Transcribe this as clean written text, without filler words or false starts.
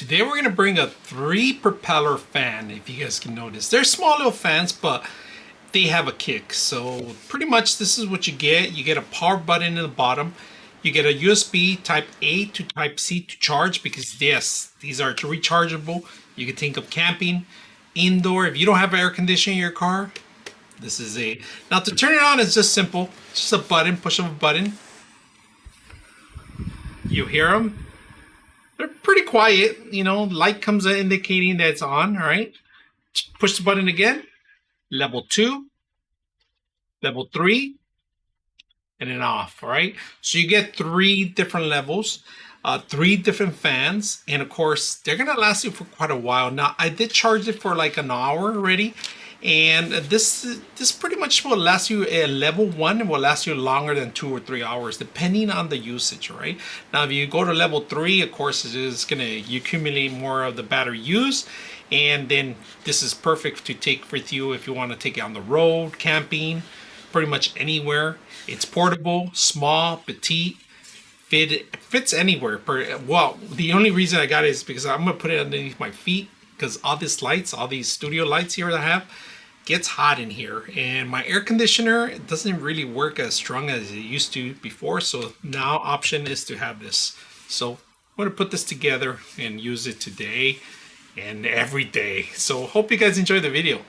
Today we're going to bring a 3 propeller fan, if you guys can notice. They're small little fans, but they have a kick. So pretty much this is what you get. You get a power button in the bottom. You get a USB type A to type C to charge, because yes, these are rechargeable. You can think of camping, indoor. If you don't have air conditioning in your car, this is a... Now to turn it on is just simple. Just a button, push of a button. You hear them. They're pretty quiet, light comes in indicating that it's on, all right? Push the button again. Level 2, level 3, and then off, all right? So you get 3 different levels, 3 different fans, and of course, they're gonna last you for quite a while. Now, I did charge it for like an hour already, and this pretty much will last you a level 1 and will last you longer than 2 or 3 hours depending on the usage, right? Now if you go to level 3, of course it is going to accumulate more of the battery use, and then this is perfect to take with you if you want to take it on the road, camping, pretty much anywhere. It's portable, small, petite, fits anywhere. Well, the only reason I got it is because I'm going to put it underneath my feet, because all these lights, all these studio lights here that I have, gets hot in here, and my air conditioner doesn't really work as strong as it used to before. So now option is to have this. So I'm going to put this together and use it today and every day. So hope you guys enjoy the video.